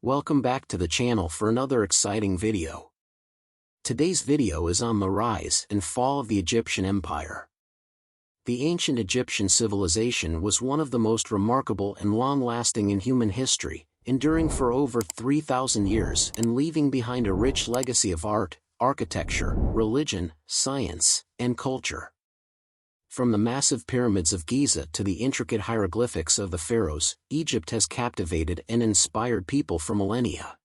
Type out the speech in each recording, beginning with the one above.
Welcome back to the channel for another exciting video. Today's video is on the rise and fall of the Egyptian Empire. The ancient Egyptian civilization was one of the most remarkable and long-lasting in human history, enduring for over 3,000 years and leaving behind a rich legacy of art, architecture, religion, science, and culture. From the massive pyramids of Giza to the intricate hieroglyphics of the pharaohs, Egypt has captivated and inspired people for millennia.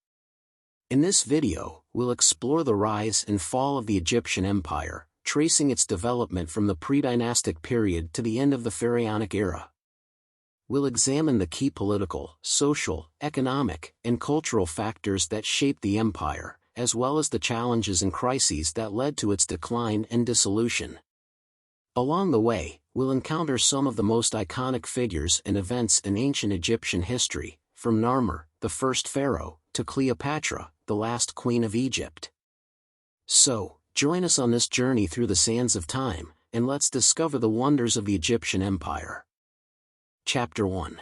In this video, we'll explore the rise and fall of the Egyptian Empire, tracing its development from the pre-dynastic period to the end of the pharaonic era. We'll examine the key political, social, economic, and cultural factors that shaped the empire, as well as the challenges and crises that led to its decline and dissolution. Along the way, we'll encounter some of the most iconic figures and events in ancient Egyptian history, from Narmer, the first pharaoh, to Cleopatra, the last queen of Egypt. So, join us on this journey through the sands of time, and let's discover the wonders of the Egyptian Empire. Chapter 1.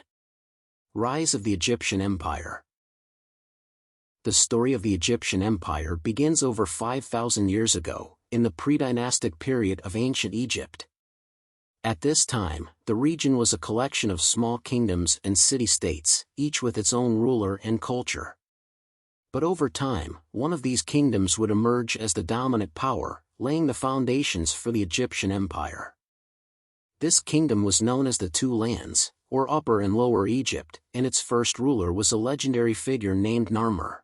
Rise of the Egyptian Empire. The story of the Egyptian Empire begins over 5,000 years ago, in the pre-dynastic period of ancient Egypt. At this time, the region was a collection of small kingdoms and city-states, each with its own ruler and culture. But over time, one of these kingdoms would emerge as the dominant power, laying the foundations for the Egyptian Empire. This kingdom was known as the Two Lands, or Upper and Lower Egypt, and its first ruler was a legendary figure named Narmer.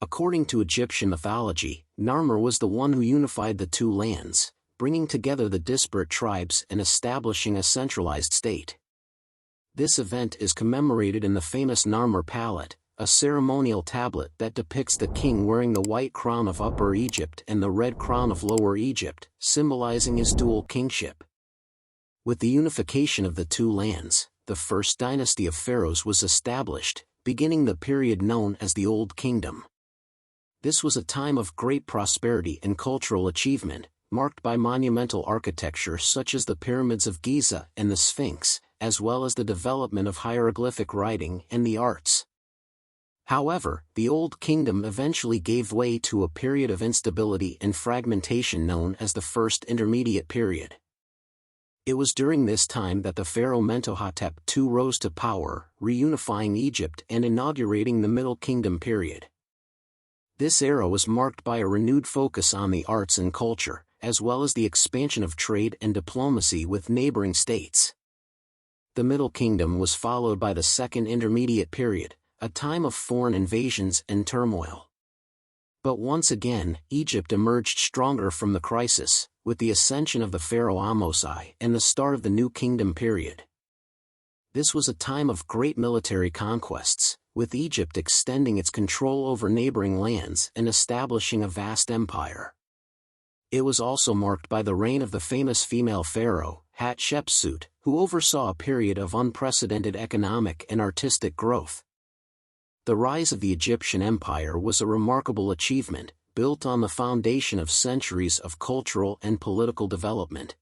According to Egyptian mythology, Narmer was the one who unified the two lands, bringing together the disparate tribes and establishing a centralized state. This event is commemorated in the famous Narmer Palette, a ceremonial tablet that depicts the king wearing the white crown of Upper Egypt and the red crown of Lower Egypt, symbolizing his dual kingship. With the unification of the two lands, the first dynasty of pharaohs was established, beginning the period known as the Old Kingdom. This was a time of great prosperity and cultural achievement, marked by monumental architecture such as the pyramids of Giza and the Sphinx, as well as the development of hieroglyphic writing and the arts. However, the Old Kingdom eventually gave way to a period of instability and fragmentation known as the First Intermediate Period. It was during this time that the pharaoh Mentuhotep II rose to power, reunifying Egypt and inaugurating the Middle Kingdom period. This era was marked by a renewed focus on the arts and culture, as well as the expansion of trade and diplomacy with neighboring states. The Middle Kingdom was followed by the Second Intermediate Period, a time of foreign invasions and turmoil. But once again, Egypt emerged stronger from the crisis, with the ascension of the pharaoh Ahmose and the start of the New Kingdom period. This was a time of great military conquests, with Egypt extending its control over neighboring lands and establishing a vast empire. It was also marked by the reign of the famous female pharaoh, Hatshepsut, who oversaw a period of unprecedented economic and artistic growth. The rise of the Egyptian Empire was a remarkable achievement, built on the foundation of centuries of cultural and political development.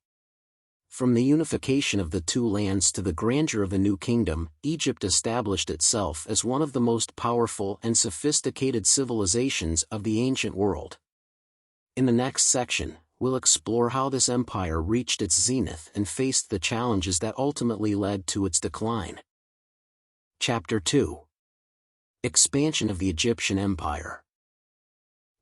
From the unification of the two lands to the grandeur of the New Kingdom, Egypt established itself as one of the most powerful and sophisticated civilizations of the ancient world. In the next section, we'll explore how this empire reached its zenith and faced the challenges that ultimately led to its decline. Chapter 2. Expansion of the Egyptian Empire.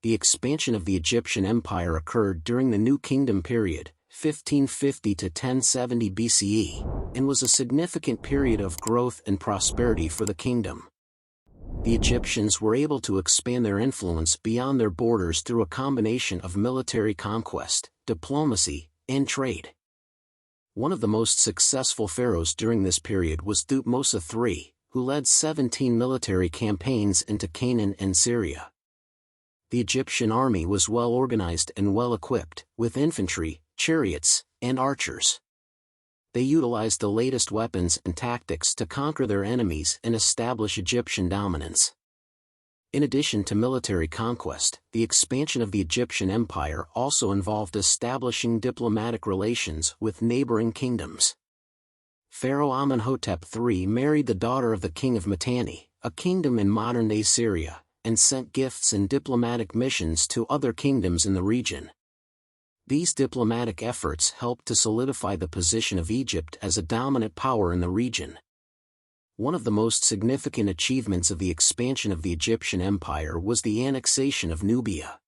The expansion of the Egyptian Empire occurred during the New Kingdom period, 1550 to 1070 BCE, and was a significant period of growth and prosperity for the kingdom. The Egyptians were able to expand their influence beyond their borders through a combination of military conquest, diplomacy, and trade. One of the most successful pharaohs during this period was Thutmose III, who led 17 military campaigns into Canaan and Syria. The Egyptian army was well organized and well equipped, with infantry, chariots, and archers. They utilized the latest weapons and tactics to conquer their enemies and establish Egyptian dominance. In addition to military conquest, the expansion of the Egyptian Empire also involved establishing diplomatic relations with neighboring kingdoms. Pharaoh Amenhotep III married the daughter of the king of Mitanni, a kingdom in modern-day Syria, and sent gifts and diplomatic missions to other kingdoms in the region. These diplomatic efforts helped to solidify the position of Egypt as a dominant power in the region. One of the most significant achievements of the expansion of the Egyptian Empire was the annexation of Nubia.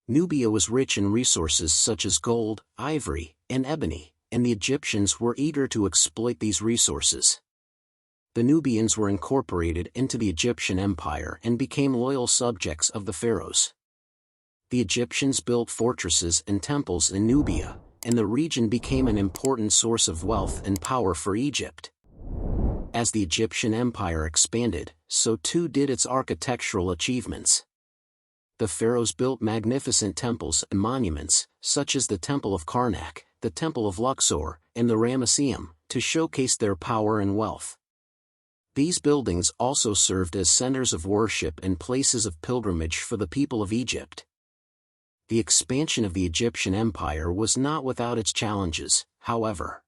Nubia was rich in resources such as gold, ivory, and ebony, and the Egyptians were eager to exploit these resources. The Nubians were incorporated into the Egyptian Empire and became loyal subjects of the pharaohs. The Egyptians built fortresses and temples in Nubia, and the region became an important source of wealth and power for Egypt. As the Egyptian Empire expanded, so too did its architectural achievements. The pharaohs built magnificent temples and monuments, such as the Temple of Karnak, the Temple of Luxor, and the Ramesseum, to showcase their power and wealth. These buildings also served as centers of worship and places of pilgrimage for the people of Egypt. The expansion of the Egyptian Empire was not without its challenges, however.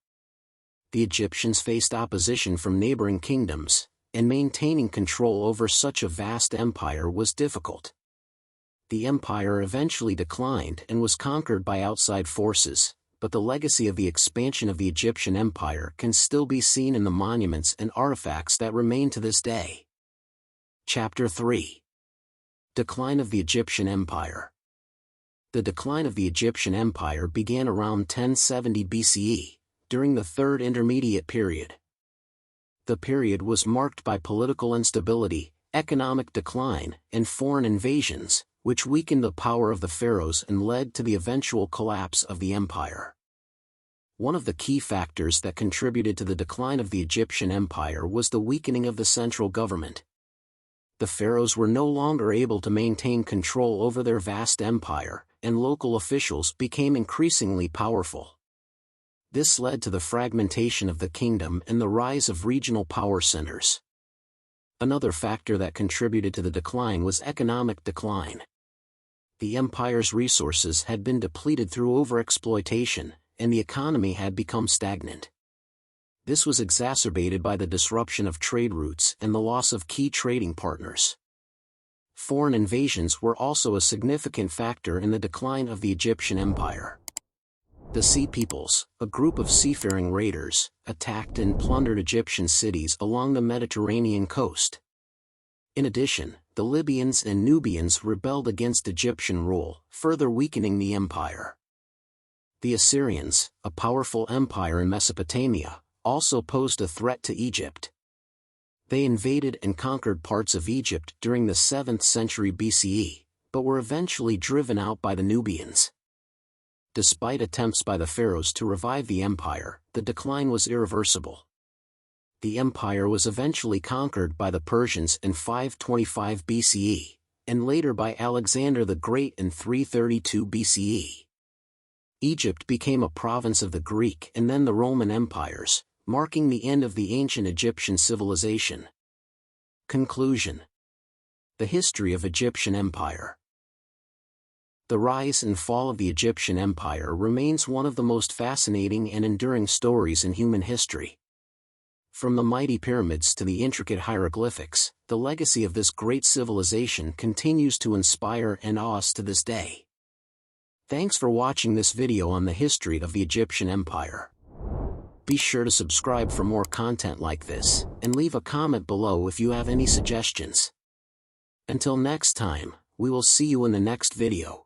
The Egyptians faced opposition from neighboring kingdoms, and maintaining control over such a vast empire was difficult. The empire eventually declined and was conquered by outside forces, but the legacy of the expansion of the Egyptian Empire can still be seen in the monuments and artifacts that remain to this day. Chapter 3. Decline of the Egyptian Empire. The decline of the Egyptian Empire began around 1070 BCE, during the Third Intermediate Period. The period was marked by political instability, economic decline, and foreign invasions, which weakened the power of the pharaohs and led to the eventual collapse of the empire. One of the key factors that contributed to the decline of the Egyptian Empire was the weakening of the central government. The pharaohs were no longer able to maintain control over their vast empire, and local officials became increasingly powerful. This led to the fragmentation of the kingdom and the rise of regional power centers. Another factor that contributed to the decline was economic decline. The empire's resources had been depleted through overexploitation, and the economy had become stagnant. This was exacerbated by the disruption of trade routes and the loss of key trading partners. Foreign invasions were also a significant factor in the decline of the Egyptian Empire. The Sea Peoples, a group of seafaring raiders, attacked and plundered Egyptian cities along the Mediterranean coast. In addition, the Libyans and Nubians rebelled against Egyptian rule, further weakening the empire. The Assyrians, a powerful empire in Mesopotamia, also posed a threat to Egypt. They invaded and conquered parts of Egypt during the 7th century BCE, but were eventually driven out by the Nubians. Despite attempts by the pharaohs to revive the empire, the decline was irreversible. The empire was eventually conquered by the Persians in 525 BCE, and later by Alexander the Great in 332 BCE. Egypt became a province of the Greek and then the Roman empires, marking the end of the ancient Egyptian civilization. Conclusion. The history of Egyptian Empire. The rise and fall of the Egyptian Empire remains one of the most fascinating and enduring stories in human history. From the mighty pyramids to the intricate hieroglyphics, the legacy of this great civilization continues to inspire and awe us to this day. Thanks for watching this video on the history of the Egyptian Empire. Be sure to subscribe for more content like this, and leave a comment below if you have any suggestions. Until next time, we will see you in the next video.